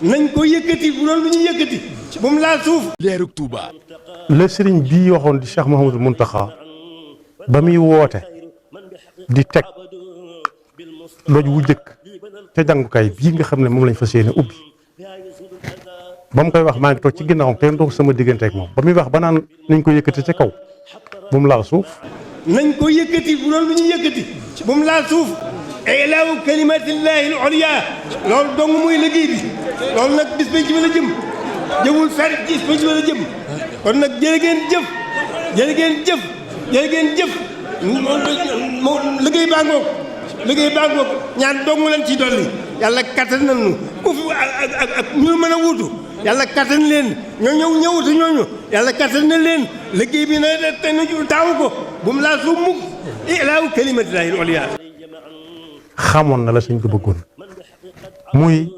nañ ko yëkkati bu doon lu ñu yëkkati bu mu laal suuf. leerug Touba. la sëriñ bii waxoon di Cheikh Mouhamadou Mountakha ba muy woote di teg doj wu jëkk te jàngukaay bii nga xam ne moom lañ fas yéene ubbi ba mu koy wax maa ngi toog ci ginnaawam te ndox sama diggante ak moom ba muy wax ba naan nañ ko yëkkati ca kaw bu mu laal suuf. nañ ko yëkkati bu doon lu ñu yëkkati bu mu laal suuf. ilaahu kalimatillahi al-ulya loolu dong muy liggéey bi loolu nag bis ba ci la jëm jëmul fer bis ba ci la jëm kon nag jërë ngeen jëf jërë ngeen jëf jërë ngeen jëf liggéey baa ngoog liggéey baa ngoog ñaan dong leen ci dolli yàlla kattan nañu ku fi ak ñu mën a wuutu yàlla kattan leen ñoo ñëwutu ñooñu yàlla kattan na leen liggéey bi na te nu taawu ko bu mu laa suuf mukk ilaahu kalimatillahi al-ulya xamoon na la sëñ ko bëggoon muy